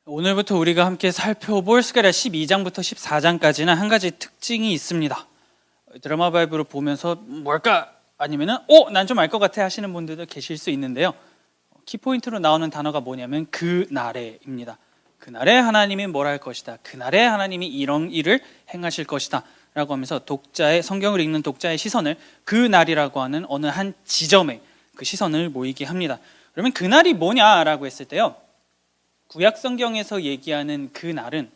오늘부터 우리가 함께 살펴볼 스가랴 12장부터 14장까지는 한 가지 특징이 있습니다. 드라마 바이블을 보면서 뭘까? 아니면은 난 좀 알 것 같아 하시는 분들도 계실 수 있는데요. 키포인트로 나오는 단어가 뭐냐면 그날에입니다. 그날에 하나님이 뭘 할 것이다. 그날에 하나님이 이런 일을 행하실 것이다 라고 하면서 성경을 읽는 독자의 시선을 그날이라고 하는 어느 한 지점에 그 시선을 모이게 합니다. 그러면 그날이 뭐냐라고 했을 때요, 구약 성경에서 얘기하는 그날은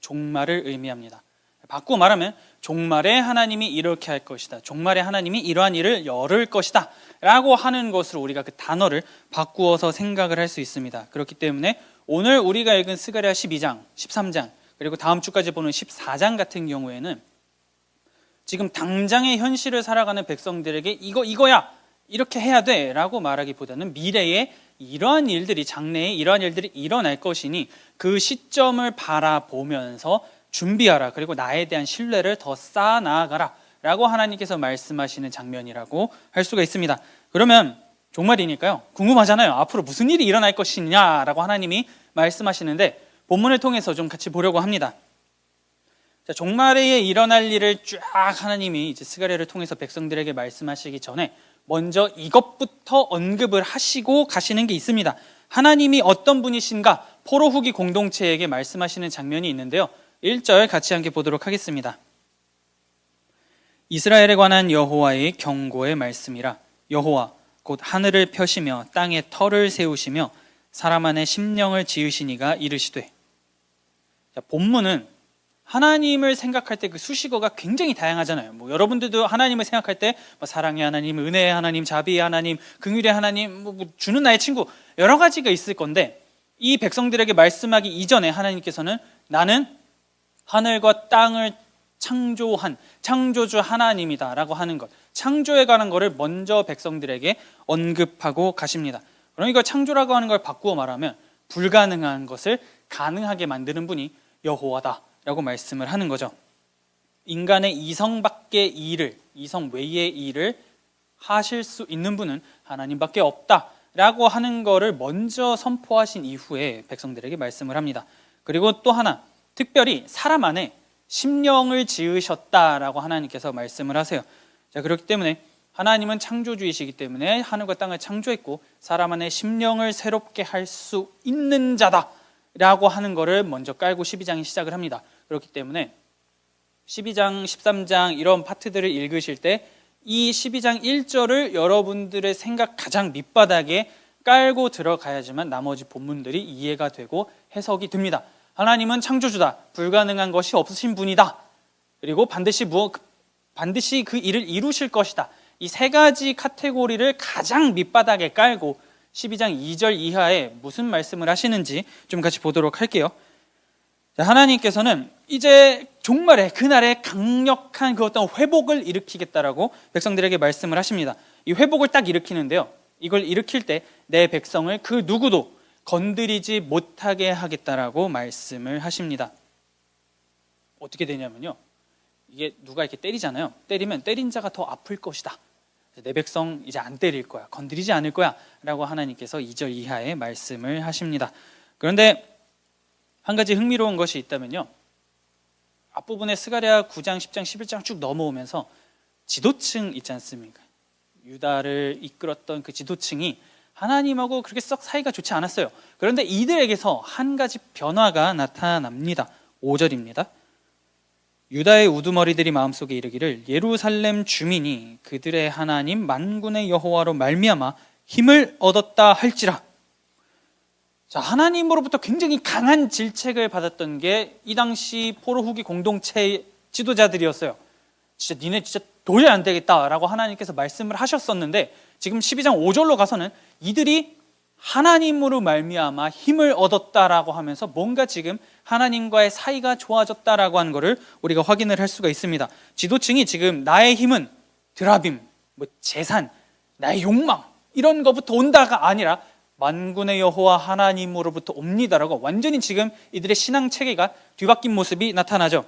종말을 의미합니다. 바꾸어 말하면 종말에 하나님이 이렇게 할 것이다, 종말에 하나님이 이러한 일을 열을 것이다 라고 하는 것으로 우리가 그 단어를 바꾸어서 생각을 할 수 있습니다. 그렇기 때문에 오늘 우리가 읽은 스가랴 12장, 13장 그리고 다음 주까지 보는 14장 같은 경우에는 지금 당장의 현실을 살아가는 백성들에게 이거야 이렇게 해야 돼 라고 말하기보다는 미래에 이러한 일들이, 장래에 이러한 일들이 일어날 것이니 그 시점을 바라보면서 준비하라, 그리고 나에 대한 신뢰를 더 쌓아나가라 라고 하나님께서 말씀하시는 장면이라고 할 수가 있습니다. 그러면 종말이니까요, 궁금하잖아요. 앞으로 무슨 일이 일어날 것이냐라고 하나님이 말씀하시는데 본문을 통해서 좀 같이 보려고 합니다. 자, 종말에 일어날 일을 쫙 하나님이 이제 스가랴를 통해서 백성들에게 말씀하시기 전에 먼저 이것부터 언급을 하시고 가시는 게 있습니다. 하나님이 어떤 분이신가 포로 후기 공동체에게 말씀하시는 장면이 있는데요, 1절 같이 함께 보도록 하겠습니다. 이스라엘에 관한 여호와의 경고의 말씀이라. 여호와 곧 하늘을 펴시며 땅에 터를 세우시며 사람 안에 심령을 지으시니가 이르시되. 자, 본문은 하나님을 생각할 때 그 수식어가 굉장히 다양하잖아요. 여러분들도 하나님을 생각할 때 사랑의 하나님, 은혜의 하나님, 자비의 하나님, 긍휼의 하나님, 주는 나의 친구, 여러 가지가 있을 건데 이 백성들에게 말씀하기 이전에 하나님께서는 나는 하늘과 땅을 창조한 창조주 하나님이다 라고 하는 것, 창조에 관한 것을 먼저 백성들에게 언급하고 가십니다. 그럼 이걸 창조라고 하는 걸 바꾸어 말하면 불가능한 것을 가능하게 만드는 분이 여호와다 라고 말씀을 하는 거죠. 인간의 이성 밖의 일을, 이성 외의 일을 하실 수 있는 분은 하나님밖에 없다 라고 하는 거를 먼저 선포하신 이후에 백성들에게 말씀을 합니다. 그리고 또 하나, 특별히 사람 안에 심령을 지으셨다라고 하나님께서 말씀을 하세요. 자, 그렇기 때문에 하나님은 창조주이시기 때문에 하늘과 땅을 창조했고 사람 안에 심령을 새롭게 할 수 있는 자다 라고 하는 거를 먼저 깔고 12장이 시작을 합니다. 그렇기 때문에 12장, 13장 이런 파트들을 읽으실 때 이 12장 1절을 여러분들의 생각 가장 밑바닥에 깔고 들어가야지만 나머지 본문들이 이해가 되고 해석이 됩니다. 하나님은 창조주다, 불가능한 것이 없으신 분이다, 그리고 반드시 그 일을 이루실 것이다. 이 세 가지 카테고리를 가장 밑바닥에 깔고 12장 2절 이하에 무슨 말씀을 하시는지 좀 같이 보도록 할게요. 자, 하나님께서는 이제 종말에 그날에 강력한 그 어떤 회복을 일으키겠다라고 백성들에게 말씀을 하십니다. 이 회복을 딱 일으키는데요, 이걸 일으킬 때 내 백성을 그 누구도 건드리지 못하게 하겠다라고 말씀을 하십니다. 어떻게 되냐면요, 이게 누가 이렇게 때리잖아요. 때리면 때린 자가 더 아플 것이다. 내 백성 이제 안 때릴 거야, 건드리지 않을 거야 라고 하나님께서 2절 이하에 말씀을 하십니다. 그런데 한 가지 흥미로운 것이 있다면요, 앞부분에 스가랴 9장, 10장, 11장 쭉 넘어오면서 지도층 있지 않습니까? 유다를 이끌었던 그 지도층이 하나님하고 그렇게 썩 사이가 좋지 않았어요. 그런데 이들에게서 한 가지 변화가 나타납니다. 5절입니다. 유다의 우두머리들이 마음속에 이르기를 예루살렘 주민이 그들의 하나님 만군의 여호와로 말미암아 힘을 얻었다 할지라. 자, 하나님으로부터 굉장히 강한 질책을 받았던 게 이 당시 포로 후기 공동체 지도자들이었어요. 진짜 니네 진짜 도저히 안 되겠다라고 하나님께서 말씀을 하셨었는데 지금 12장 5절로 가서는 이들이 하나님으로 말미암아 힘을 얻었다라고 하면서 뭔가 지금 하나님과의 사이가 좋아졌다라고 하는 것을 우리가 확인을 할 수가 있습니다. 지도층이 지금 나의 힘은 드라빔, 재산, 나의 욕망 이런 것부터 온다가 아니라 만군의 여호와 하나님으로부터 옵니다라고 완전히 지금 이들의 신앙 체계가 뒤바뀐 모습이 나타나죠.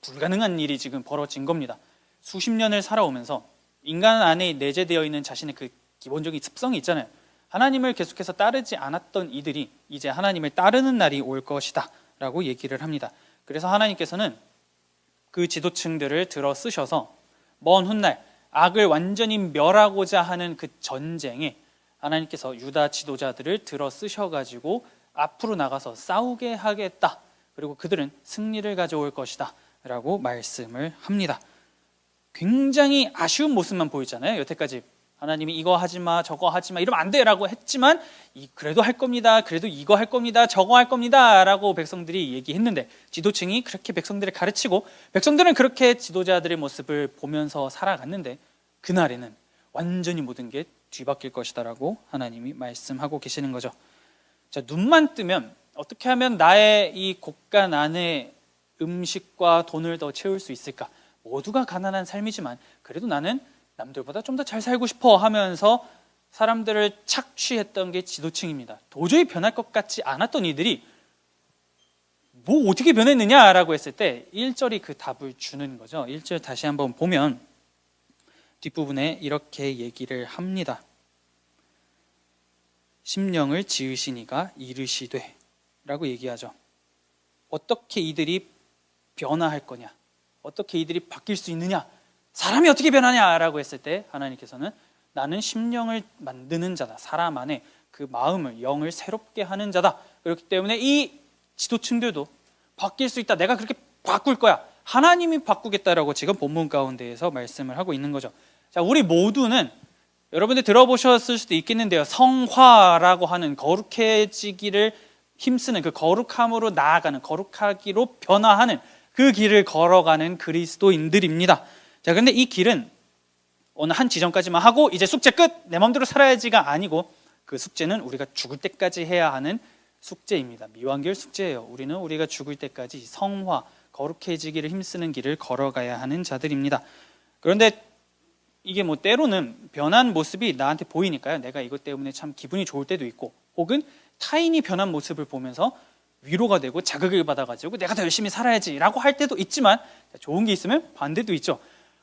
불가능한 일이 지금 벌어진 겁니다. 수십 년을 살아오면서 인간 안에 내재되어 있는 자신의 그 기본적인 습성이 있잖아요. 하나님을 계속해서 따르지 않았던 이들이 이제 하나님을 따르는 날이 올 것이다 라고 얘기를 합니다. 그래서 하나님께서는 그 지도층들을 들어 쓰셔서 먼 훗날 악을 완전히 멸하고자 하는 그 전쟁에 하나님께서 유다 지도자들을 들어 쓰셔가지고 앞으로 나가서 싸우게 하겠다, 그리고 그들은 승리를 가져올 것이다 라고 말씀을 합니다. 굉장히 아쉬운 모습만 보이잖아요. 여태까지 하나님이 이거 하지마 저거 하지마 이러면 안 돼 라고 했지만 그래도 할 겁니다, 그래도 이거 할 겁니다, 저거 할 겁니다 라고 백성들이 얘기했는데, 지도층이 그렇게 백성들을 가르치고 백성들은 그렇게 지도자들의 모습을 보면서 살아갔는데, 그날에는 완전히 모든 게 뒤바뀔 것이다 라고 하나님이 말씀하고 계시는 거죠. 자, 눈만 뜨면 어떻게 하면 나의 이 곳간 안에 음식과 돈을 더 채울 수 있을까? 모두가 가난한 삶이지만 그래도 나는 남들보다 좀 더 잘 살고 싶어 하면서 사람들을 착취했던 게 지도층입니다. 도저히 변할 것 같지 않았던 이들이 뭐 어떻게 변했느냐라고 했을 때 1절이 그 답을 주는 거죠. 1절 다시 한번 보면 뒷부분에 이렇게 얘기를 합니다. 심령을 지으시니가 이르시되 라고 얘기하죠. 어떻게 이들이 변화할 거냐, 어떻게 이들이 바뀔 수 있느냐, 사람이 어떻게 변하냐라고 했을 때 하나님께서는 나는 심령을 만드는 자다, 사람 안에 그 마음을, 영을 새롭게 하는 자다. 그렇기 때문에 이 지도층들도 바뀔 수 있다, 내가 그렇게 바꿀 거야, 하나님이 바꾸겠다라고 지금 본문 가운데에서 말씀을 하고 있는 거죠. 자, 우리 모두는 여러분들 들어보셨을 수도 있겠는데요, 성화라고 하는 거룩해지기를 힘쓰는, 그 거룩함으로 나아가는, 거룩하기로 변화하는 그 길을 걸어가는 그리스도인들입니다. 자, 그런데 이 길은 어느 한 지점까지만 하고 이제 숙제 끝, 내 마음대로 살아야지가 아니고, 그 숙제는 우리가 죽을 때까지 해야 하는 숙제입니다. 미완결 숙제예요. 우리는 우리가 죽을 때까지 성화, 거룩해지기를 힘쓰는 길을 걸어가야 하는 자들입니다. 그런데 이게 뭐 때로는 변한 모습이 나한테 보이니까요, 내가 이것 때문에 참 기분이 좋을 때도 있고, 혹은 타인이 변한 모습을 보면서 위로가 되고 자극을 받아가지고 내가 더 열심히 살아야지 라고 할 때도 있지만, 좋은 게 있으면 반대도 있죠.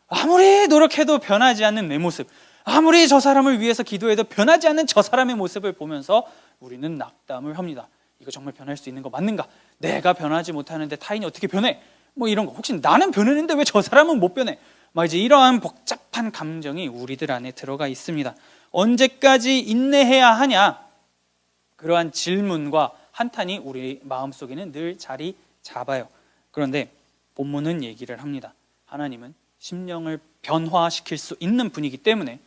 아무리 노력해도 변하지 않는 내 모습, 아무리 저 사람을 위해서 기도해도 변하지 않는 저 사람의 모습을 보면서 우리는 낙담을 합니다. 이거 정말 변할 수 있는 거 맞는가? 내가 변하지 못하는데 타인이 어떻게 변해? 뭐 이런 거. 혹시 나는 변했는데 왜 저 사람은 못 변해? 막 이제 이러한 복잡한 감정이 우리들 안에 들어가 있습니다. 언제까지 인내해야 하냐? 그러한 질문과 한탄이 우리 마음속에는 늘 자리 잡아요. 그런데 본문은 얘기를 합니다. 하나님은 심령을 변화시킬 수 있는 분이기 때문에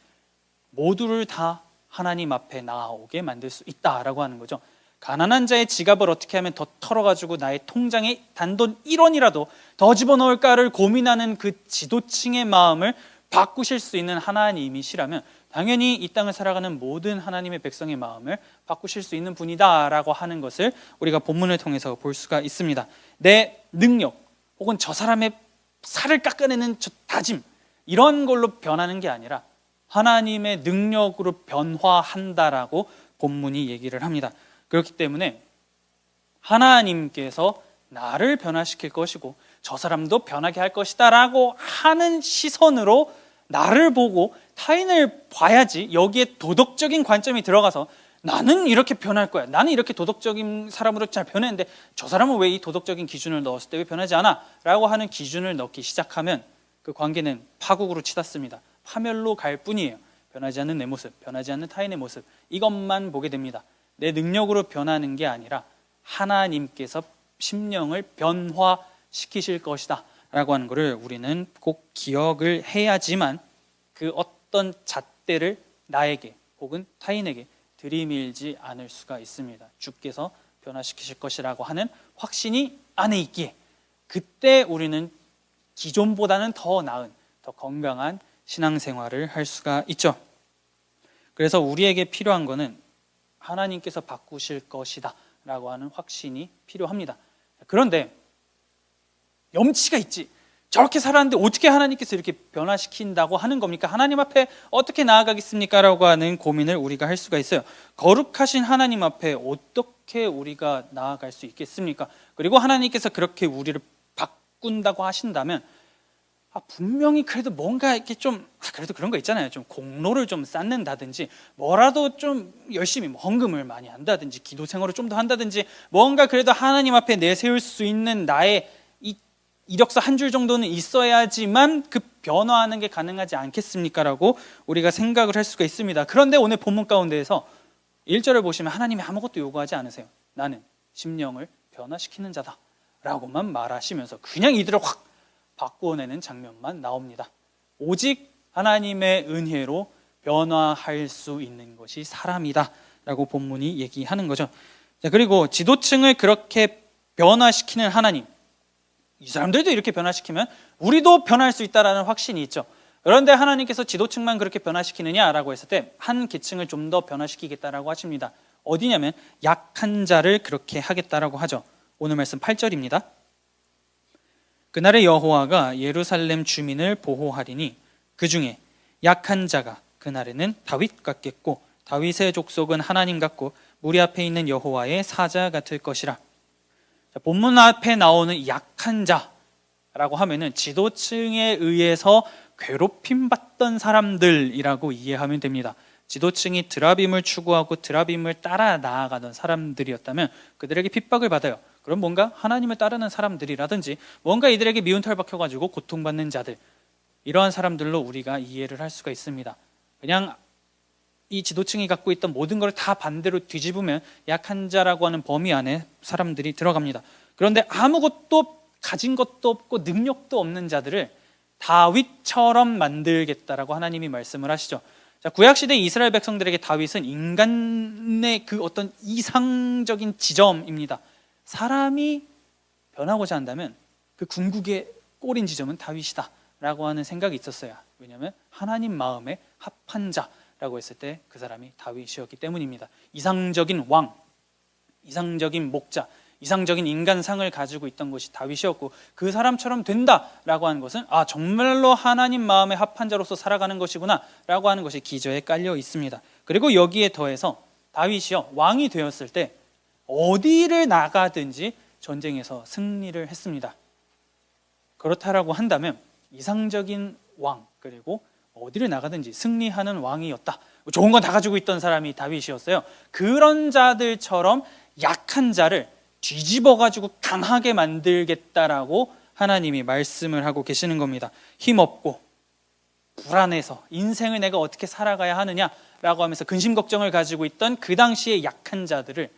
모두를 다 하나님 앞에 나아오게 만들 수 있다라고 하는 거죠. 가난한 자의 지갑을 어떻게 하면 더 털어가지고 나의 통장에 단돈 1원이라도 더 집어넣을까를 고민하는 그 지도층의 마음을 바꾸실 수 있는 하나님이시라면 당연히 이 땅을 살아가는 모든 하나님의 백성의 마음을 바꾸실 수 있는 분이다라고 하는 것을 우리가 본문을 통해서 볼 수가 있습니다. 내 능력 혹은 저 사람의 살을 깎아내는 저 다짐, 이런 걸로 변하는 게 아니라 하나님의 능력으로 변화한다라고 본문이 얘기를 합니다. 그렇기 때문에 하나님께서 나를 변화시킬 것이고 저 사람도 변하게 할 것이다 라고 하는 시선으로 나를 보고 타인을 봐야지, 여기에 도덕적인 관점이 들어가서 나는 이렇게 변할 거야, 나는 이렇게 도덕적인 사람으로 잘 변했는데 저 사람은 왜 이 도덕적인 기준을 넣었을 때 왜 변하지 않아? 라고 하는 기준을 넣기 시작하면 그 관계는 파국으로 치닫습니다. 파멸로 갈 뿐이에요. 변하지 않는 내 모습, 변하지 않는 타인의 모습, 이것만 보게 됩니다. 내 능력으로 변하는 게 아니라 하나님께서 심령을 변화시키실 것이다 라고 하는 것을 우리는 꼭 기억을 해야지만 그 어떤 잣대를 나에게 혹은 타인에게 들이밀지 않을 수가 있습니다. 주께서 변화시키실 것이라고 하는 확신이 안에 있기에 그때 우리는 기존보다는 더 나은, 더 건강한 신앙생활을 할 수가 있죠. 그래서 우리에게 필요한 것은 하나님께서 바꾸실 것이다 라고 하는 확신이 필요합니다. 그런데 염치가 있지, 저렇게 살았는데 어떻게 하나님께서 이렇게 변화시킨다고 하는 겁니까? 하나님 앞에 어떻게 나아가겠습니까? 라고 하는 고민을 우리가 할 수가 있어요. 거룩하신 하나님 앞에 어떻게 우리가 나아갈 수 있겠습니까? 그리고 하나님께서 그렇게 우리를 바꾼다고 하신다면 분명히 그래도 뭔가 이렇게 좀 그래도 그런 거 있잖아요. 좀 공로를 좀 쌓는다든지 뭐라도 좀 열심히 헌금을 많이 한다든지 기도 생활을 좀 더 한다든지 뭔가 그래도 하나님 앞에 내세울 수 있는 나의 이 이력서 한 줄 정도는 있어야지만 그 변화하는 게 가능하지 않겠습니까? 라고 우리가 생각을 할 수가 있습니다. 그런데 오늘 본문 가운데에서 1절을 보시면 하나님이 아무것도 요구하지 않으세요. 나는 심령을 변화시키는 자다 라고만 말하시면서 그냥 이들을 확 바꾸어내는 장면만 나옵니다. 오직 하나님의 은혜로 변화할 수 있는 것이 사람이다 라고 본문이 얘기하는 거죠. 자, 그리고 지도층을 그렇게 변화시키는 하나님, 이 사람들도 이렇게 변화시키면 우리도 변할 수 있다라는 확신이 있죠. 그런데 하나님께서 지도층만 그렇게 변화시키느냐라고 했을 때 한 계층을 좀 더 변화시키겠다라고 하십니다. 어디냐면 약한 자를 그렇게 하겠다라고 하죠. 오늘 말씀 8절입니다. 그날에 여호와가 예루살렘 주민을 보호하리니 그 중에 약한 자가 그날에는 다윗 같겠고 다윗의 족속은 하나님 같고 무리 앞에 있는 여호와의 사자 같을 것이라. 본문 앞에 나오는 약한 자라고 하면은 지도층에 의해서 괴롭힘 받던 사람들이라고 이해하면 됩니다. 지도층이 드라빔을 추구하고 드라빔을 따라 나아가던 사람들이었다면 그들에게 핍박을 받아요. 그럼 뭔가 하나님을 따르는 사람들이라든지 뭔가 이들에게 미운 털 박혀가지고 고통받는 자들, 이러한 사람들로 우리가 이해를 할 수가 있습니다. 그냥 이 지도층이 갖고 있던 모든 걸 다 반대로 뒤집으면 약한 자라고 하는 범위 안에 사람들이 들어갑니다. 그런데 아무것도 가진 것도 없고 능력도 없는 자들을 다윗처럼 만들겠다라고 하나님이 말씀을 하시죠. 자, 구약시대 이스라엘 백성들에게 다윗은 인간의 그 어떤 이상적인 지점입니다. 사람이 변하고자 한다면 그 궁극의 꼬린 지점은 다윗이다 라고 하는 생각이 있었어요. 왜냐하면 하나님 마음에 합한 자라고 했을 때 그 사람이 다윗이었기 때문입니다. 이상적인 왕, 이상적인 목자, 이상적인 인간상을 가지고 있던 것이 다윗이었고 그 사람처럼 된다라고 하는 것은 정말로 하나님 마음에 합한 자로서 살아가는 것이구나 라고 하는 것이 기저에 깔려 있습니다. 그리고 여기에 더해서 다윗이요 왕이 되었을 때 어디를 나가든지 전쟁에서 승리를 했습니다. 그렇다라고 한다면 이상적인 왕, 그리고 어디를 나가든지 승리하는 왕이었다. 좋은 건 다 가지고 있던 사람이 다윗이었어요. 그런 자들처럼 약한 자를 뒤집어가지고 강하게 만들겠다라고 하나님이 말씀을 하고 계시는 겁니다. 힘없고 불안해서 인생을 내가 어떻게 살아가야 하느냐라고 하면서 근심 걱정을 가지고 있던 그 당시의 약한 자들을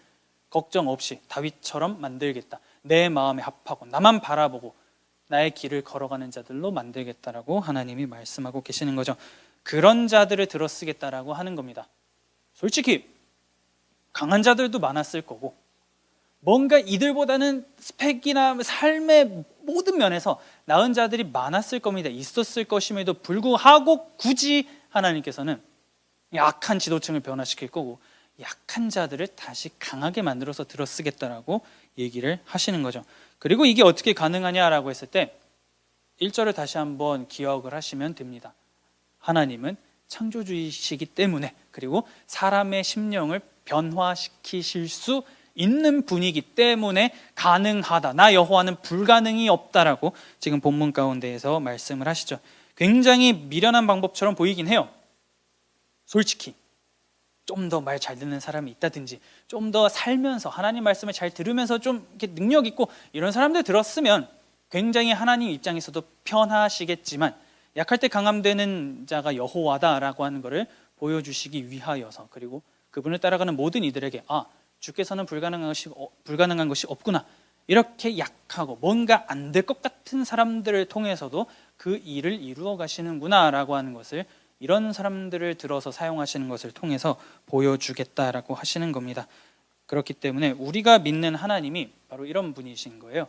걱정 없이 다윗처럼 만들겠다. 내 마음에 합하고 나만 바라보고 나의 길을 걸어가는 자들로 만들겠다라고 하나님이 말씀하고 계시는 거죠. 그런 자들을 들어쓰겠다라고 하는 겁니다. 솔직히 강한 자들도 많았을 거고 뭔가 이들보다는 스펙이나 삶의 모든 면에서 나은 자들이 많았을 겁니다. 있었을 것임에도 불구하고 굳이 하나님께서는 약한 지도층을 변화시킬 거고 약한 자들을 다시 강하게 만들어서 들어쓰겠다라고 얘기를 하시는 거죠. 그리고 이게 어떻게 가능하냐라고 했을 때 1절을 다시 한번 기억을 하시면 됩니다. 하나님은 창조주이시기 때문에, 그리고 사람의 심령을 변화시키실 수 있는 분이기 때문에 가능하다. 나 여호와는 불가능이 없다라고 지금 본문 가운데에서 말씀을 하시죠. 굉장히 미련한 방법처럼 보이긴 해요. 솔직히 좀 더 말 잘 듣는 사람이 있다든지 좀 더 살면서 하나님 말씀을 잘 들으면서 좀 이렇게 능력 있고 이런 사람들 들었으면 굉장히 하나님 입장에서도 편하시겠지만 약할 때 강함되는 자가 여호와다라고 하는 것을 보여주시기 위하여서, 그리고 그분을 따라가는 모든 이들에게 주께서는 불가능한 것이 없구나, 이렇게 약하고 뭔가 안 될 것 같은 사람들을 통해서도 그 일을 이루어 가시는구나 라고 하는 것을, 이런 사람들을 들어서 사용하시는 것을 통해서 보여주겠다라고 하시는 겁니다. 그렇기 때문에 우리가 믿는 하나님이 바로 이런 분이신 거예요.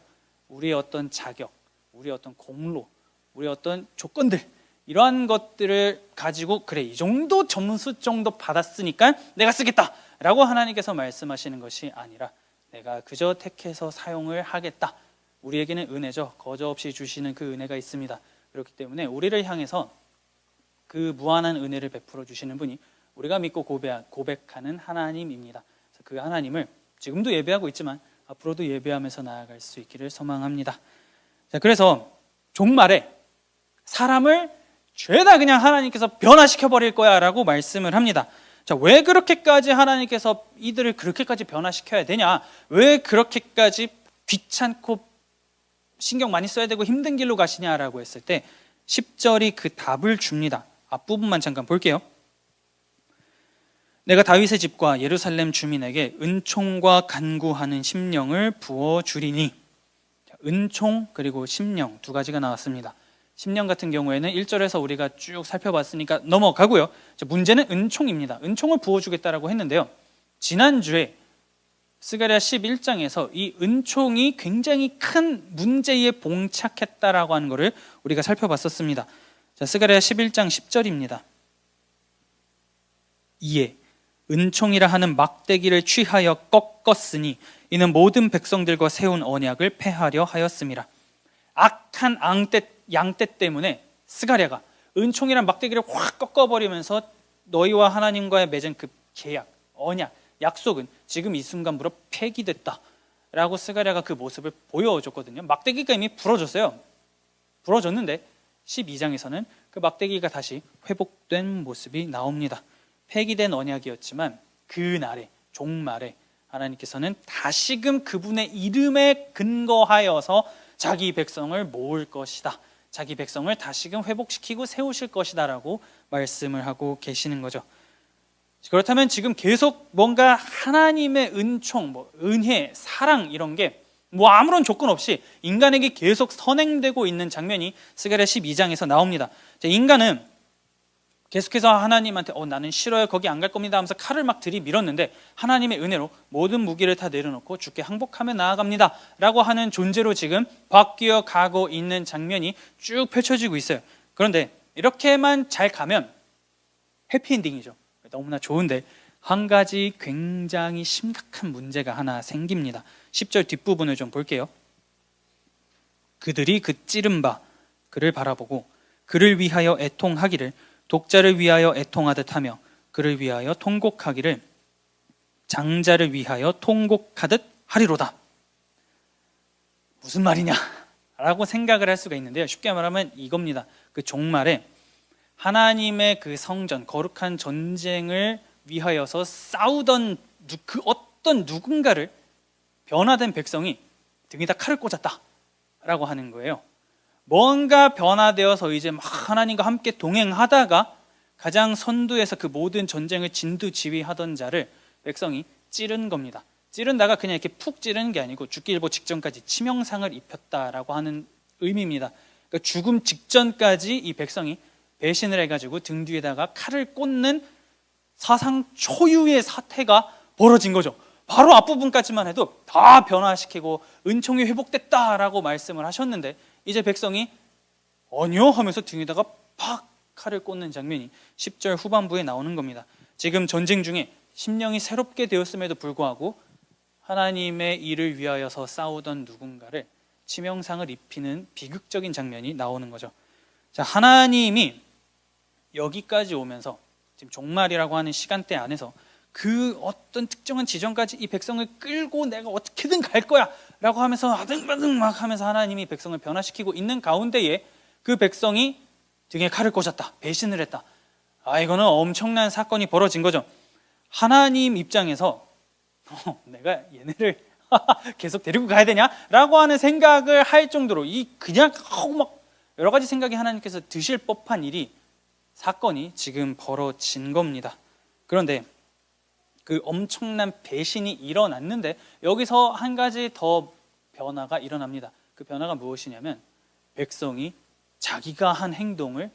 우리의 어떤 자격, 우리의 어떤 공로, 우리의 어떤 조건들, 이러한 것들을 가지고 그래 이 정도 점수 정도 받았으니까 내가 쓰겠다 라고 하나님께서 말씀하시는 것이 아니라 내가 그저 택해서 사용을 하겠다. 우리에게는 은혜죠. 거저없이 주시는 그 은혜가 있습니다. 그렇기 때문에 우리를 향해서 그 무한한 은혜를 베풀어 주시는 분이 우리가 믿고 고백하는 하나님입니다. 그 하나님을 지금도 예배하고 있지만 앞으로도 예배하면서 나아갈 수 있기를 소망합니다. 자, 그래서 종말에 사람을 죄다 그냥 하나님께서 변화시켜 버릴 거야 라고 말씀을 합니다. 자, 왜 그렇게까지 하나님께서 이들을 그렇게까지 변화시켜야 되냐? 왜 그렇게까지 귀찮고 신경 많이 써야 되고 힘든 길로 가시냐라고 했을 때 10절이 그 답을 줍니다. 앞부분만 잠깐 볼게요. 내가 다윗의 집과 예루살렘 주민에게 은총과 간구하는 심령을 부어주리니. 은총 그리고 심령 두 가지가 나왔습니다. 심령 같은 경우에는 1절에서 우리가 쭉 살펴봤으니까 넘어가고요. 문제는 은총입니다. 은총을 부어주겠다라고 했는데요, 지난주에 스가랴 11장에서 이 은총이 굉장히 큰 문제에 봉착했다라고 하는 것을 우리가 살펴봤었습니다. 자, 스가랴 11장 10절입니다. 이에 은총이라 하는 막대기를 취하여 꺾었으니 이는 모든 백성들과 세운 언약을 폐하려 하였음이라. 악한 양떼 때문에 스가랴가 은총이란 막대기를 확 꺾어버리면서 너희와 하나님과의 맺은 그 계약, 언약, 약속은 지금 이 순간부로 폐기됐다 라고 스가랴가 그 모습을 보여줬거든요. 막대기가 이미 부러졌어요. 부러졌는데 12장에서는 그 막대기가 다시 회복된 모습이 나옵니다. 폐기된 언약이었지만 그날에 종말에 하나님께서는 다시금 그분의 이름에 근거하여서 자기 백성을 모을 것이다, 자기 백성을 다시금 회복시키고 세우실 것이다 라고 말씀을 하고 계시는 거죠. 그렇다면 지금 계속 뭔가 하나님의 은총, 은혜, 사랑 이런 게 아무런 조건 없이 인간에게 계속 선행되고 있는 장면이 스가랴 12장에서 나옵니다. 인간은 계속해서 하나님한테 나는 싫어요, 거기 안 갈 겁니다 하면서 칼을 막 들이밀었는데 하나님의 은혜로 모든 무기를 다 내려놓고 주께 항복하며 나아갑니다 라고 하는 존재로 지금 바뀌어 가고 있는 장면이 쭉 펼쳐지고 있어요. 그런데 이렇게만 잘 가면 해피엔딩이죠. 너무나 좋은데 한 가지 굉장히 심각한 문제가 하나 생깁니다. 10절 뒷부분을 좀 볼게요. 그들이 그 찌른 바 그를 바라보고 그를 위하여 애통하기를 독자를 위하여 애통하듯 하며 그를 위하여 통곡하기를 장자를 위하여 통곡하듯 하리로다. 무슨 말이냐? 라고 생각을 할 수가 있는데요, 쉽게 말하면 이겁니다. 그 종말에 하나님의 그 성전, 거룩한 전쟁을 위하여서 싸우던 그 어떤 누군가를 변화된 백성이 등에다 칼을 꽂았다 라고 하는 거예요. 뭔가 변화되어서 이제 막 하나님과 함께 동행하다가 가장 선두에서 그 모든 전쟁을 진두지휘하던 자를 백성이 찌른 겁니다. 찌른다가 그냥 이렇게 푹 찌르는 게 아니고 죽기 일보 직전까지 치명상을 입혔다라고 하는 의미입니다. 그러니까 죽음 직전까지 이 백성이 배신을 해가지고 등 뒤에다가 칼을 꽂는 사상 초유의 사태가 벌어진 거죠. 바로 앞부분까지만 해도 다 변화시키고 은총이 회복됐다라고 말씀을 하셨는데 이제 백성이 아니요 하면서 등에다가 팍 칼을 꽂는 장면이 10절 후반부에 나오는 겁니다. 지금 전쟁 중에 심령이 새롭게 되었음에도 불구하고 하나님의 일을 위하여서 싸우던 누군가를 치명상을 입히는 비극적인 장면이 나오는 거죠. 자, 하나님이 여기까지 오면서 지금 종말이라고 하는 시간대 안에서 그 어떤 특정한 지점까지 이 백성을 끌고 내가 어떻게든 갈 거야 라고 하면서 아등바등 막 하면서 하나님이 백성을 변화시키고 있는 가운데에 그 백성이 등에 칼을 꽂았다, 배신을 했다. 이거는 엄청난 사건이 벌어진 거죠. 하나님 입장에서 내가 얘네를 계속 데리고 가야 되냐? 라고 하는 생각을 할 정도로 그냥 막 여러 가지 생각이 하나님께서 드실 법한 일이, 사건이 지금 벌어진 겁니다. 그런데 그 엄청난 배신이 일어났는데 여기서 한 가지 더 변화가 일어납니다. 그 변화가 무엇이냐면 백성이 자기가 한 행동을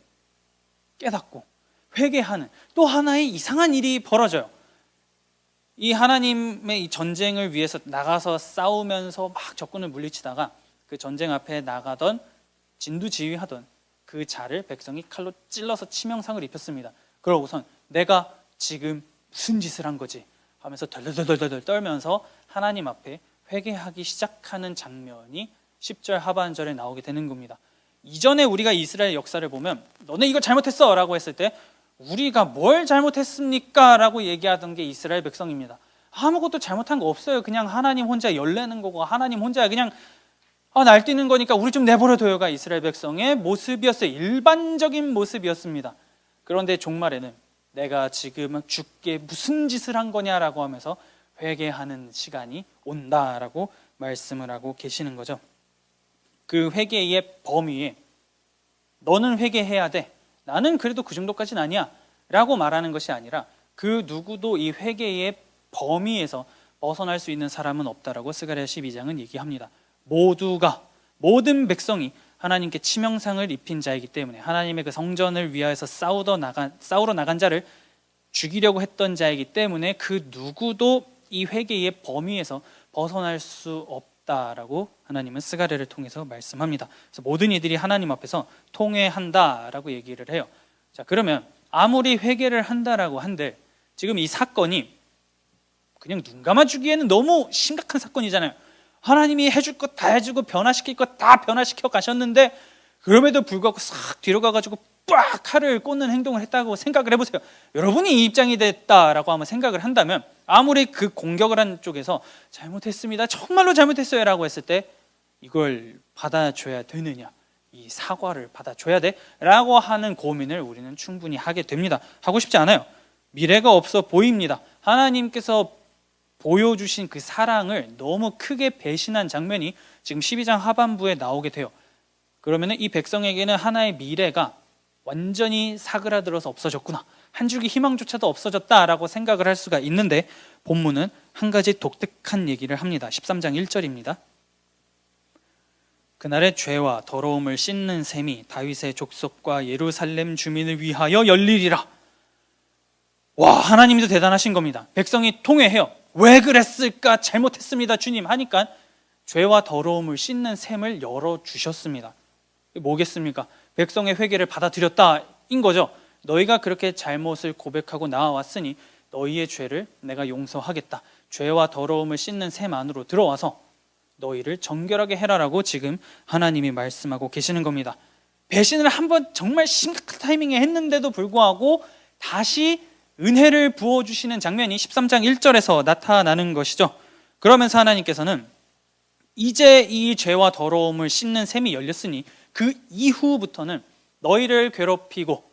깨닫고 회개하는 또 하나의 이상한 일이 벌어져요. 이 하나님의 이 전쟁을 위해서 나가서 싸우면서 막 적군을 물리치다가 그 전쟁 앞에 나가던 진두지휘하던 그 자를 백성이 칼로 찔러서 치명상을 입혔습니다. 그러고선 내가 지금 무슨 짓을 한 거지 하면서 덜덜덜덜 떨면서 하나님 앞에 회개하기 시작하는 장면이 10절 하반절에 나오게 되는 겁니다. 이전에 우리가 이스라엘 역사를 보면 너네 이거 잘못했어 라고 했을 때 우리가 뭘 잘못했습니까? 라고 얘기하던 게 이스라엘 백성입니다. 아무것도 잘못한 거 없어요. 그냥 하나님 혼자 열내는 거고 하나님 혼자 그냥 날뛰는 거니까 우리 좀 내버려둬요가 이스라엘 백성의 모습이었어요. 일반적인 모습이었습니다. 그런데 종말에는 내가 지금 주께 무슨 짓을 한 거냐라고 하면서 회개하는 시간이 온다라고 말씀을 하고 계시는 거죠. 그 회개의 범위에 너는 회개해야 돼, 나는 그래도 그 정도까지는 아니야 라고 말하는 것이 아니라 그 누구도 이 회개의 범위에서 벗어날 수 있는 사람은 없다라고 스가랴 12장은 얘기합니다. 모든 백성이 하나님께 치명상을 입힌 자이기 때문에, 하나님의 그 성전을 위하여서 싸우러 나간 자를 죽이려고 했던 자이기 때문에 그 누구도 이 회개의 범위에서 벗어날 수 없다라고 하나님은 스가랴를 통해서 말씀합니다. 그래서 모든 이들이 하나님 앞에서 통회한다라고 얘기를 해요. 자, 그러면 아무리 회개를 한다라고 한들 지금 이 사건이 그냥 눈 감아주기에는 너무 심각한 사건이잖아요. 하나님이 해줄 것 다 해주고 변화시킬 것 다 변화시켜 가셨는데 그럼에도 불구하고 싹 뒤로 가가지고 빡 칼을 꽂는 행동을 했다고 생각을 해보세요. 여러분이 이 입장이 됐다라고 한번 생각을 한다면 아무리 그 공격을 한 쪽에서 잘못했습니다, 정말로 잘못했어요 라고 했을 때 이걸 받아줘야 되느냐, 이 사과를 받아줘야 돼? 라고 하는 고민을 우리는 충분히 하게 됩니다. 하고 싶지 않아요. 미래가 없어 보입니다. 하나님께서 보여주신 그 사랑을 너무 크게 배신한 장면이 지금 12장 하반부에 나오게 돼요. 그러면 이 백성에게는 하나의 미래가 완전히 사그라들어서 없어졌구나, 한 줄기 희망조차도 없어졌다라고 생각을 할 수가 있는데 본문은 한 가지 독특한 얘기를 합니다. 13장 1절입니다. 그날의 죄와 더러움을 씻는 셈이 다윗의 족속과 예루살렘 주민을 위하여 열리리라. 와, 하나님도 대단하신 겁니다. 백성이 통회해요. 왜 그랬을까? 잘못했습니다 주님 하니까 죄와 더러움을 씻는 셈을 열어주셨습니다. 뭐겠습니까? 백성의 회개를 받아들였다인 거죠. 너희가 그렇게 잘못을 고백하고 나와왔으니 너희의 죄를 내가 용서하겠다. 죄와 더러움을 씻는 셈 안으로 들어와서 너희를 정결하게 해라라고 지금 하나님이 말씀하고 계시는 겁니다. 배신을 한번 정말 심각한 타이밍에 했는데도 불구하고 다시 은혜를 부어주시는 장면이 13장 1절에서 나타나는 것이죠. 그러면서 하나님께서는 이제 이 죄와 더러움을 씻는 셈이 열렸으니 그 이후부터는 너희를 괴롭히고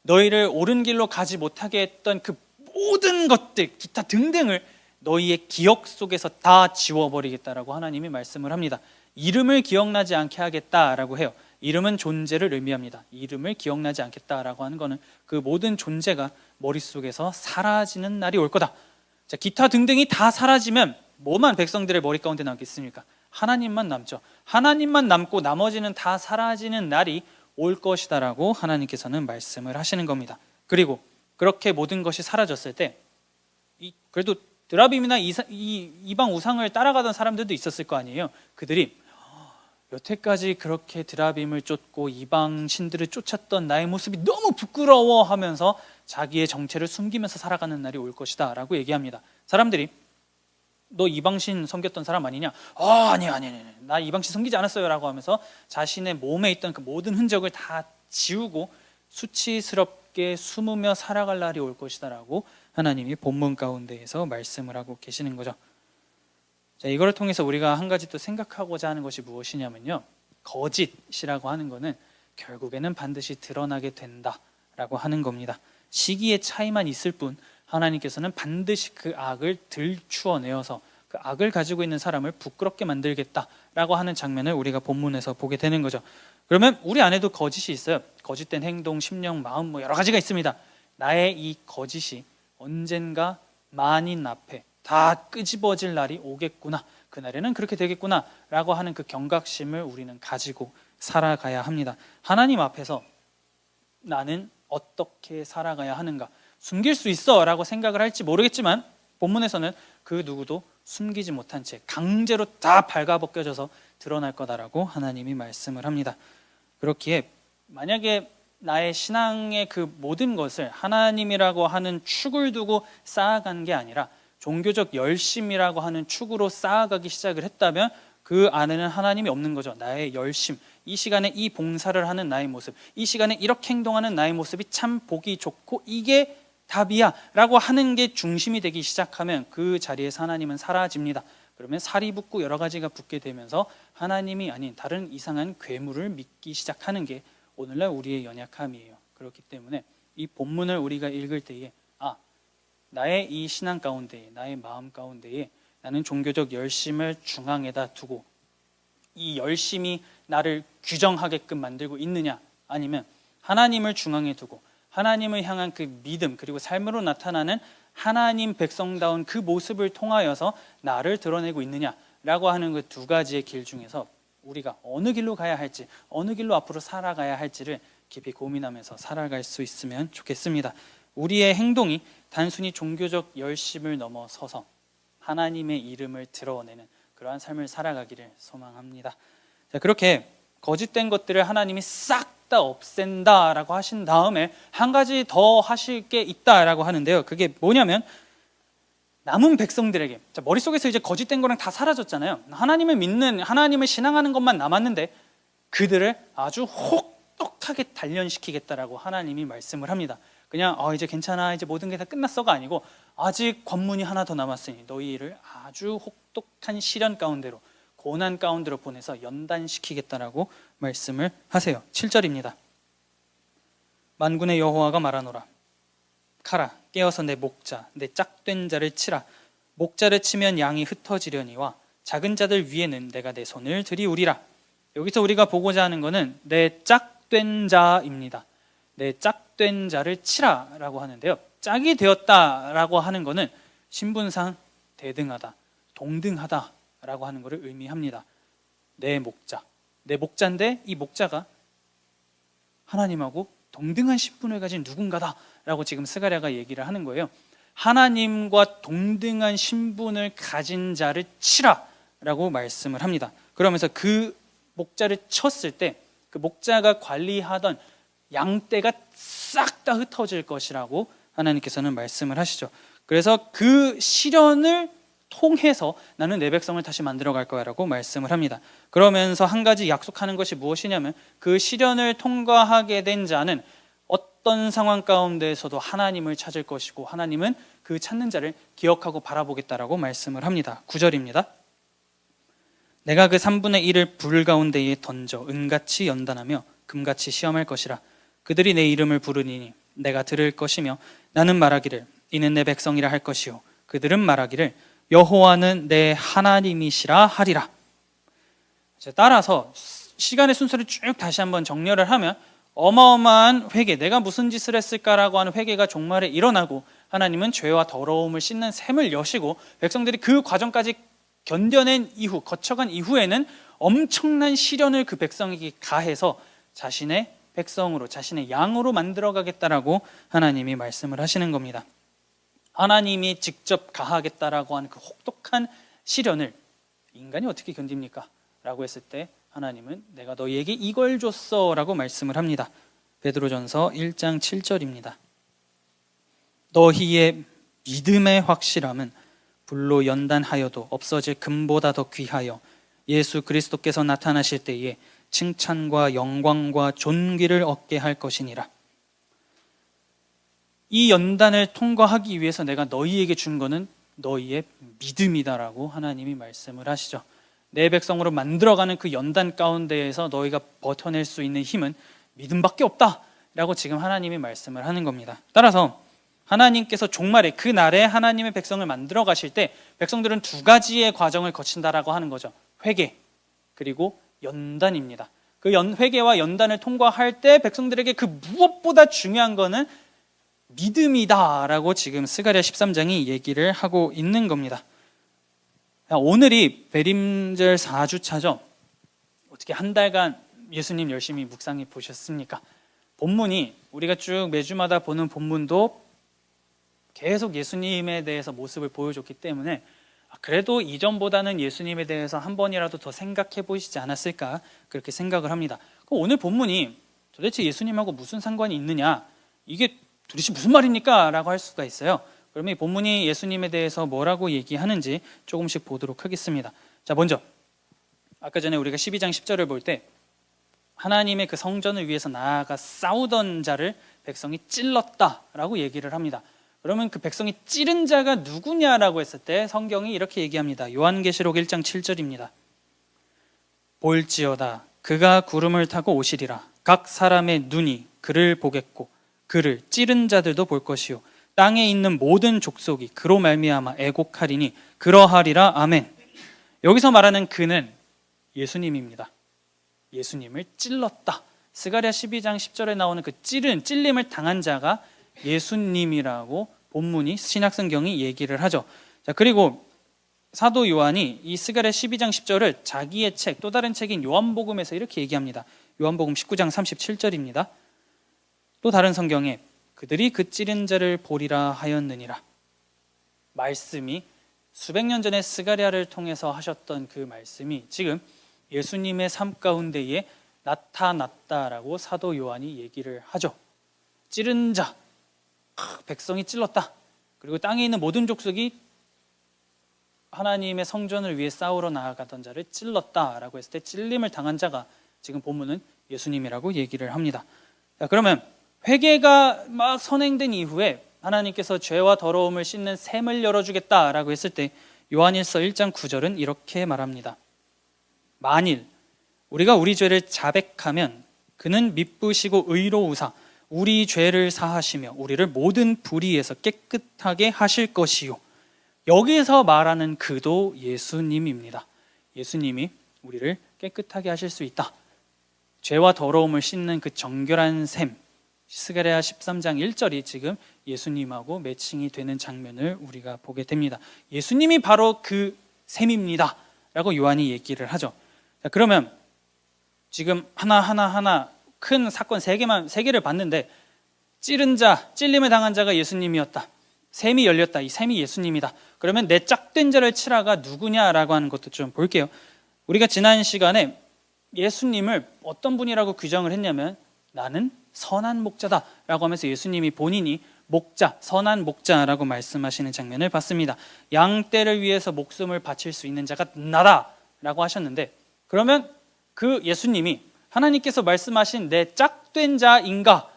너희를 옳은 길로 가지 못하게 했던 그 모든 것들 기타 등등을 너희의 기억 속에서 다 지워버리겠다라고 하나님이 말씀을 합니다. 이름을 기억나지 않게 하겠다라고 해요. 이름은 존재를 의미합니다. 이름을 기억나지 않겠다라고 하는 것은 그 모든 존재가 머릿속에서 사라지는 날이 올 거다. 자, 기타 등등이 다 사라지면 뭐만 백성들의 머리 가운데 남겠습니까? 하나님만 남죠. 하나님만 남고 나머지는 다 사라지는 날이 올 것이다라고 하나님께서는 말씀을 하시는 겁니다. 그리고 그렇게 모든 것이 사라졌을 때 그래도 드라빔이나 이방 우상을 따라가던 사람들도 있었을 거 아니에요. 그들이 여태까지 그렇게 드라빔을 쫓고 이방 신들을 쫓았던 나의 모습이 너무 부끄러워하면서 자기의 정체를 숨기면서 살아가는 날이 올 것이다 라고 얘기합니다. 사람들이 너 이방신 섬겼던 사람 아니냐? 아니야, 나 이방신 섬기지 않았어요 라고 하면서 자신의 몸에 있던 그 모든 흔적을 다 지우고 수치스럽게 숨으며 살아갈 날이 올 것이다 라고 하나님이 본문 가운데에서 말씀을 하고 계시는 거죠. 자, 이거를 통해서 우리가 한 가지 또 생각하고자 하는 것이 무엇이냐면요, 거짓이라고 하는 것은 결국에는 반드시 드러나게 된다라고 하는 겁니다. 시기의 차이만 있을 뿐 하나님께서는 반드시 그 악을 들추어내어서 그 악을 가지고 있는 사람을 부끄럽게 만들겠다라고 하는 장면을 우리가 본문에서 보게 되는 거죠. 그러면 우리 안에도 거짓이 있어요. 거짓된 행동, 심령, 마음 여러 가지가 있습니다. 나의 이 거짓이 언젠가 만인 앞에 다 끄집어질 날이 오겠구나, 그날에는 그렇게 되겠구나 라고 하는 그 경각심을 우리는 가지고 살아가야 합니다. 하나님 앞에서 나는 어떻게 살아가야 하는가, 숨길 수 있어 라고 생각을 할지 모르겠지만 본문에서는 그 누구도 숨기지 못한 채 강제로 다 발가벗겨져서 드러날 거다라고 하나님이 말씀을 합니다. 그렇기에 만약에 나의 신앙의 그 모든 것을 하나님이라고 하는 축을 두고 쌓아간 게 아니라 종교적 열심이라고 하는 축으로 쌓아가기 시작을 했다면 그 안에는 하나님이 없는 거죠. 나의 열심, 이 시간에 이 봉사를 하는 나의 모습, 이 시간에 이렇게 행동하는 나의 모습이 참 보기 좋고 이게 답이야 라고 하는 게 중심이 되기 시작하면 그 자리에서 하나님은 사라집니다. 그러면 살이 붙고 여러 가지가 붙게 되면서 하나님이 아닌 다른 이상한 괴물을 믿기 시작하는 게 오늘날 우리의 연약함이에요. 그렇기 때문에 이 본문을 우리가 읽을 때에 나의 이 신앙 가운데에, 나의 마음 가운데에 나는 종교적 열심을 중앙에다 두고 이 열심이 나를 규정하게끔 만들고 있느냐, 아니면 하나님을 중앙에 두고 하나님을 향한 그 믿음, 그리고 삶으로 나타나는 하나님 백성다운 그 모습을 통하여서 나를 드러내고 있느냐라고 하는 그 두 가지의 길 중에서 우리가 어느 길로 가야 할지, 어느 길로 앞으로 살아가야 할지를 깊이 고민하면서 살아갈 수 있으면 좋겠습니다. 우리의 행동이 단순히 종교적 열심을 넘어서서 하나님의 이름을 드러내는 그러한 삶을 살아가기를 소망합니다. 자, 그렇게 거짓된 것들을 하나님이 싹 다 없앤다라고 하신 다음에 한 가지 더 하실 게 있다라고 하는데요. 그게 뭐냐면 남은 백성들에게, 자, 머릿속에서 이제 거짓된 거랑 다 사라졌잖아요. 하나님을 믿는, 하나님을 신앙하는 것만 남았는데 그들을 아주 혹독하게 단련시키겠다라고 하나님이 말씀을 합니다. 그냥 이제 괜찮아, 이제 모든 게 다 끝났어가 아니고 아직 관문이 하나 더 남았으니 너희를 아주 혹독한 시련 가운데로, 고난 가운데로 보내서 연단시키겠다라고 말씀을 하세요. 7절입니다. 만군의 여호와가 말하노라. 가라, 깨어서 내 목자, 내 짝된 자를 치라. 목자를 치면 양이 흩어지려니와 작은 자들 위에는 내가 내 손을 들이우리라. 여기서 우리가 보고자 하는 것은 내 짝된 자입니다. 내 짝된 자를 치라라고 하는데요. 짝이 되었다라고 하는 것은 신분상 대등하다, 동등하다라고 하는 것을 의미합니다. 내 목자, 내 목자인데 이 목자가 하나님하고 동등한 신분을 가진 누군가다라고 지금 스가랴가 얘기를 하는 거예요. 하나님과 동등한 신분을 가진 자를 치라라고 말씀을 합니다. 그러면서 그 목자를 쳤을 때 그 목자가 관리하던 양떼가 싹 다 흩어질 것이라고 하나님께서는 말씀을 하시죠. 그래서 그 시련을 통해서 나는 내 백성을 다시 만들어 갈 거야라고 말씀을 합니다. 그러면서 한 가지 약속하는 것이 무엇이냐면 그 시련을 통과하게 된 자는 어떤 상황 가운데에서도 하나님을 찾을 것이고 하나님은 그 찾는 자를 기억하고 바라보겠다라고 말씀을 합니다. 9절입니다. 내가 그 3분의 1을 불 가운데에 던져 은같이 연단하며 금같이 시험할 것이라. 그들이 내 이름을 부르니 내가 들을 것이며 나는 말하기를 이는 내 백성이라 할 것이요 그들은 말하기를 여호와는 내 하나님이시라 하리라. 따라서 시간의 순서를 쭉 다시 한번 정렬을 하면 어마어마한 회개, 내가 무슨 짓을 했을까라고 하는 회개가 종말에 일어나고 하나님은 죄와 더러움을 씻는 셈을 여시고 백성들이 그 과정까지 견뎌낸 이후, 거쳐간 이후에는 엄청난 시련을 그 백성에게 가해서 자신의 백성으로, 자신의 양으로 만들어가겠다라고 하나님이 말씀을 하시는 겁니다. 하나님이 직접 가하겠다라고 하는 그 혹독한 시련을 인간이 어떻게 견딥니까? 라고 했을 때 하나님은 내가 너희에게 이걸 줬어 라고 말씀을 합니다. 베드로전서 1장 7절입니다. 너희의 믿음의 확실함은 불로 연단하여도 없어질 금보다 더 귀하여 예수 그리스도께서 나타나실 때에 칭찬과 영광과 존귀를 얻게 할 것이니라. 이 연단을 통과하기 위해서 내가 너희에게 준 것은 너희의 믿음이다라고 하나님이 말씀을 하시죠. 내 백성으로 만들어가는 그 연단 가운데에서 너희가 버텨낼 수 있는 힘은 믿음밖에 없다라고 지금 하나님이 말씀을 하는 겁니다. 따라서 하나님께서 종말에 그 날에 하나님의 백성을 만들어 가실 때 백성들은 두 가지의 과정을 거친다라고 하는 거죠. 회개 그리고 연단입니다. 그 회개와 연단을 통과할 때 백성들에게 그 무엇보다 중요한 거는 믿음이다라고 지금 스가랴 13장이 얘기를 하고 있는 겁니다. 오늘이 배림절 4주차죠. 어떻게 한 달간 예수님 열심히 묵상해 보셨습니까? 본문이 우리가 쭉 매주마다 보는 본문도 계속 예수님에 대해서 모습을 보여줬기 때문에 그래도 이전보다는 예수님에 대해서 한 번이라도 더 생각해 보시지 않았을까 그렇게 생각을 합니다. 그럼 오늘 본문이 도대체 예수님하고 무슨 상관이 있느냐, 이게 도대체 무슨 말입니까? 라고 할 수가 있어요. 그러면 이 본문이 예수님에 대해서 뭐라고 얘기하는지 조금씩 보도록 하겠습니다. 자, 먼저 아까 전에 우리가 12장 10절을 볼 때 하나님의 그 성전을 위해서 나아가 싸우던 자를 백성이 찔렀다라고 얘기를 합니다. 그러면 그 백성이 찌른 자가 누구냐라고 했을 때 성경이 이렇게 얘기합니다. 요한계시록 1장 7절입니다. 볼지어다 그가 구름을 타고 오시리라. 각 사람의 눈이 그를 보겠고 그를 찌른 자들도 볼 것이요 땅에 있는 모든 족속이 그로 말미암아 애곡하리니 그러하리라. 아멘. 여기서 말하는 그는 예수님입니다. 예수님을 찔렀다. 스가랴 12장 10절에 나오는 그 찔림을 당한 자가 예수님이라고 본문이 신약성경이 얘기를 하죠. 자, 그리고 사도 요한이 이 스가랴 12장 10절을 자기의 책, 또 다른 책인 요한복음에서 이렇게 얘기합니다. 요한복음 19장 37절입니다. 또 다른 성경에 그들이 그 찌른 자를 보리라 하였느니라. 말씀이 수백 년 전에 스가랴를 통해서 하셨던 그 말씀이 지금 예수님의 삶 가운데에 나타났다라고 사도 요한이 얘기를 하죠. 찌른 자, 백성이 찔렀다. 그리고 땅에 있는 모든 족속이 하나님의 성전을 위해 싸우러 나아가던 자를 찔렀다라고 했을 때 찔림을 당한 자가 지금 본문은 예수님이라고 얘기를 합니다. 자, 그러면 회개가 막 선행된 이후에 하나님께서 죄와 더러움을 씻는 샘을 열어주겠다라고 했을 때 요한일서 1장 9절은 이렇게 말합니다. 만일 우리가 우리 죄를 자백하면 그는 미쁘시고 의로우사 우리 죄를 사하시며 우리를 모든 불의에서 깨끗하게 하실 것이요. 여기서 말하는 그도 예수님입니다. 예수님이 우리를 깨끗하게 하실 수 있다. 죄와 더러움을 씻는 그 정결한 샘, 스가랴 13장 1절이 지금 예수님하고 매칭이 되는 장면을 우리가 보게 됩니다. 예수님이 바로 그 샘입니다 라고 요한이 얘기를 하죠. 자, 그러면 지금 하나 큰 사건 세 개를 봤는데 찌른 자, 찔림을 당한 자가 예수님이었다. 샘이 열렸다. 이 샘이 예수님이다. 그러면 내 짝된 자를 치라가 누구냐라고 하는 것도 좀 볼게요. 우리가 지난 시간에 예수님을 어떤 분이라고 규정을 했냐면 나는 선한 목자다라고 하면서 예수님이 본인이 목자, 선한 목자라고 말씀하시는 장면을 봤습니다. 양떼를 위해서 목숨을 바칠 수 있는 자가 나다라고 하셨는데 그러면 그 예수님이 하나님께서 말씀하신 내 짝된 자인가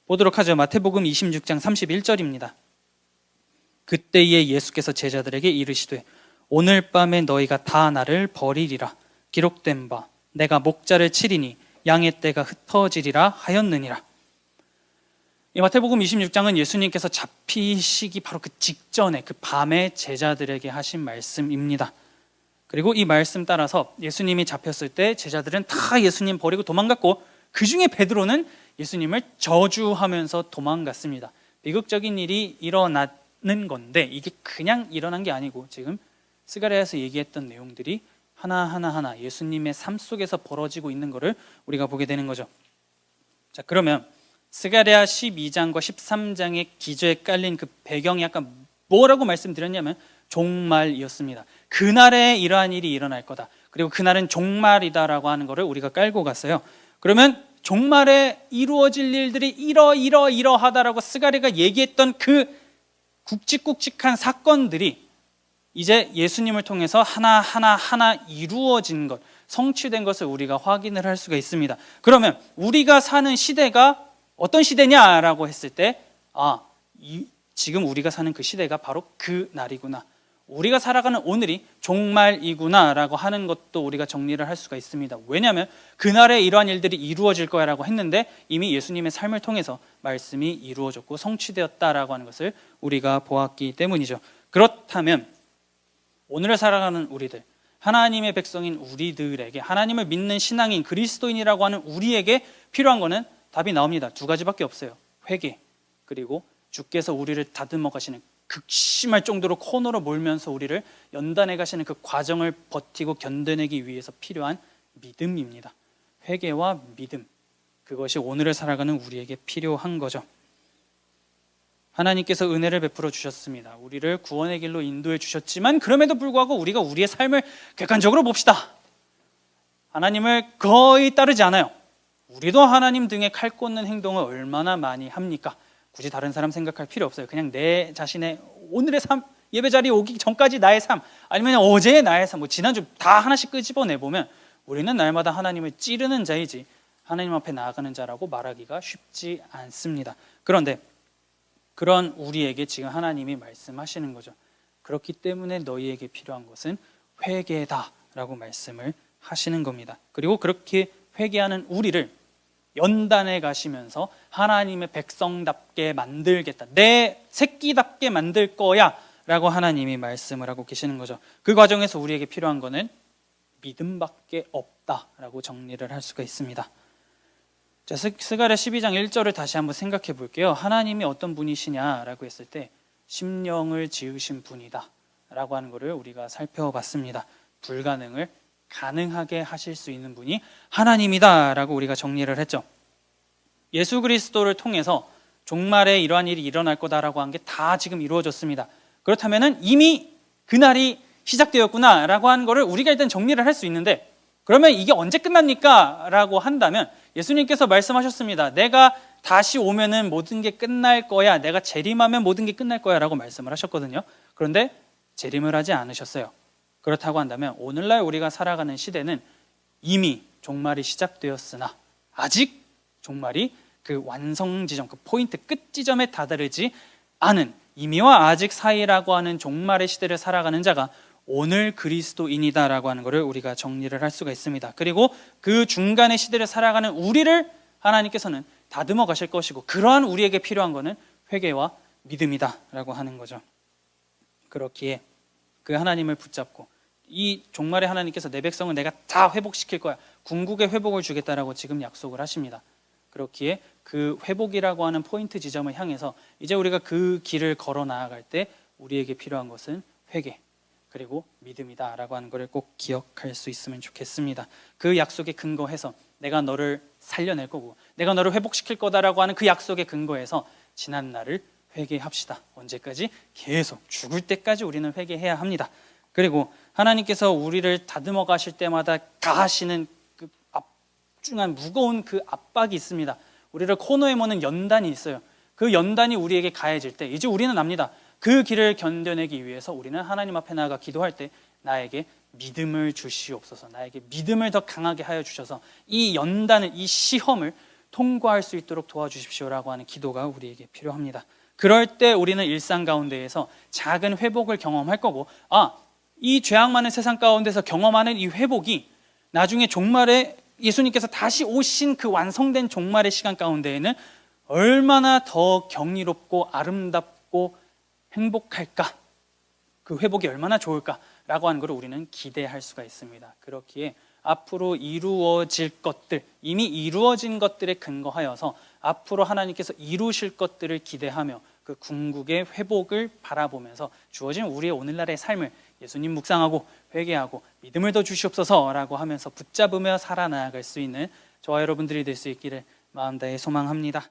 보도록 하죠. 마태복음 26장 31절입니다. 그때에 예수께서 제자들에게 이르시되 오늘 밤에 너희가 다 나를 버리리라. 기록된 바 내가 목자를 치리니 양의 떼가 흩어지리라 하였느니라. 이 마태복음 26장은 예수님께서 잡히시기 바로 그 직전에 그 밤에 제자들에게 하신 말씀입니다. 그리고 이 말씀 따라서 예수님이 잡혔을 때 제자들은 다 예수님 버리고 도망갔고 그 중에 베드로는 예수님을 저주하면서 도망갔습니다. 비극적인 일이 일어나는 건데 이게 그냥 일어난 게 아니고 지금 스가랴에서 얘기했던 내용들이 하나하나 예수님의 삶 속에서 벌어지고 있는 것을 우리가 보게 되는 거죠. 자, 그러면 스가랴 12장과 13장의 기저에 깔린 그 배경이 약간 뭐라고 말씀드렸냐면 종말이었습니다. 그날에 이러한 일이 일어날 거다. 그리고 그날은 종말이다라고 하는 것을 우리가 깔고 갔어요. 그러면 종말에 이루어질 일들이 이러하다라고 스가랴가 얘기했던 그 굵직굵직한 사건들이 이제 예수님을 통해서 하나 이루어진 것, 성취된 것을 우리가 확인을 할 수가 있습니다. 그러면 우리가 사는 시대가 어떤 시대냐라고 했을 때 지금 우리가 사는 그 시대가 바로 그 날이구나. 우리가 살아가는 오늘이 종말이구나라고 하는 것도 우리가 정리를 할 수가 있습니다. 왜냐하면 그날에 이러한 일들이 이루어질 거야라고 했는데 이미 예수님의 삶을 통해서 말씀이 이루어졌고 성취되었다라고 하는 것을 우리가 보았기 때문이죠. 그렇다면 오늘을 살아가는 우리들, 하나님의 백성인 우리들에게, 하나님을 믿는 신앙인 그리스도인이라고 하는 우리에게 필요한 거는 답이 나옵니다. 두 가지밖에 없어요. 회개, 그리고 주께서 우리를 다듬어 가시는 극심할 정도로 코너로 몰면서 우리를 연단해 가시는 그 과정을 버티고 견뎌내기 위해서 필요한 믿음입니다. 회개와 믿음, 그것이 오늘을 살아가는 우리에게 필요한 거죠. 하나님께서 은혜를 베풀어 주셨습니다. 우리를 구원의 길로 인도해 주셨지만 그럼에도 불구하고 우리가 우리의 삶을 객관적으로 봅시다. 하나님을 거의 따르지 않아요. 우리도 하나님 등에 칼 꽂는 행동을 얼마나 많이 합니까? 굳이 다른 사람 생각할 필요 없어요. 그냥 내 자신의 오늘의 삶, 예배 자리에 오기 전까지 나의 삶, 아니면 어제의 나의 삶, 지난주 다 하나씩 끄집어내보면 우리는 날마다 하나님을 찌르는 자이지 하나님 앞에 나아가는 자라고 말하기가 쉽지 않습니다. 그런데 그런 우리에게 지금 하나님이 말씀하시는 거죠. 그렇기 때문에 너희에게 필요한 것은 회개다라고 말씀을 하시는 겁니다. 그리고 그렇게 회개하는 우리를 연단해 가시면서 하나님의 백성답게 만들겠다, 내 새끼답게 만들 거야 라고 하나님이 말씀을 하고 계시는 거죠. 그 과정에서 우리에게 필요한 거는 믿음밖에 없다라고 정리를 할 수가 있습니다. 자, 스가랴 12장 1절을 다시 한번 생각해 볼게요. 하나님이 어떤 분이시냐라고 했을 때 심령을 지으신 분이다 라고 하는 것을 우리가 살펴봤습니다. 불가능을 가능하게 하실 수 있는 분이 하나님이다 라고 우리가 정리를 했죠. 예수 그리스도를 통해서 종말에 이러한 일이 일어날 거다라고 한 게 다 지금 이루어졌습니다. 그렇다면 이미 그날이 시작되었구나 라고 하는 것을 우리가 일단 정리를 할 수 있는데, 그러면 이게 언제 끝납니까? 라고 한다면 예수님께서 말씀하셨습니다. 내가 다시 오면은 모든 게 끝날 거야, 내가 재림하면 모든 게 끝날 거야 라고 말씀을 하셨거든요. 그런데 재림을 하지 않으셨어요. 그렇다고 한다면 오늘날 우리가 살아가는 시대는 이미 종말이 시작되었으나 아직 종말이 그 완성 지점, 그 포인트 끝 지점에 다다르지 않은 이미와 아직 사이라고 하는 종말의 시대를 살아가는 자가 오늘 그리스도인이다라고 하는 것을 우리가 정리를 할 수가 있습니다. 그리고 그 중간의 시대를 살아가는 우리를 하나님께서는 다듬어 가실 것이고, 그러한 우리에게 필요한 것은 회개와 믿음이다라고 하는 거죠. 그렇기에 그 하나님을 붙잡고 이 종말의 하나님께서 내 백성을 내가 다 회복시킬 거야, 궁극의 회복을 주겠다라고 지금 약속을 하십니다. 그렇기에 그 회복이라고 하는 포인트 지점을 향해서 이제 우리가 그 길을 걸어 나아갈 때 우리에게 필요한 것은 회개 그리고 믿음이다라고 하는 것을 꼭 기억할 수 있으면 좋겠습니다. 그 약속에 근거해서 내가 너를 살려낼 거고 내가 너를 회복시킬 거다라고 하는 그 약속에 근거해서 지난 날을 회개합시다. 언제까지? 계속 죽을 때까지 우리는 회개해야 합니다. 그리고 하나님께서 우리를 다듬어 가실 때마다 가하시는 그 압중한 무거운 그 압박이 있습니다. 우리를 코너에 모는 연단이 있어요. 그 연단이 우리에게 가해질 때 이제 우리는 압니다. 그 길을 견뎌내기 위해서 우리는 하나님 앞에 나아가 기도할 때 나에게 믿음을 주시옵소서, 나에게 믿음을 더 강하게 하여 주셔서 이 연단을, 이 시험을 통과할 수 있도록 도와주십시오라고 하는 기도가 우리에게 필요합니다. 그럴 때 우리는 일상 가운데에서 작은 회복을 경험할 거고, 이 죄악 많은 세상 가운데서 경험하는 이 회복이 나중에 종말에 예수님께서 다시 오신 그 완성된 종말의 시간 가운데에는 얼마나 더 경이롭고 아름답고 행복할까, 그 회복이 얼마나 좋을까라고 하는 것을 우리는 기대할 수가 있습니다. 그렇기에 앞으로 이루어질 것들, 이미 이루어진 것들에 근거하여서 앞으로 하나님께서 이루실 것들을 기대하며 그 궁극의 회복을 바라보면서 주어진 우리의 오늘날의 삶을 예수님 묵상하고 회개하고 믿음을 더 주시옵소서라고 하면서 붙잡으며 살아나갈 수 있는 저와 여러분들이 될 수 있기를 마음 다해 소망합니다.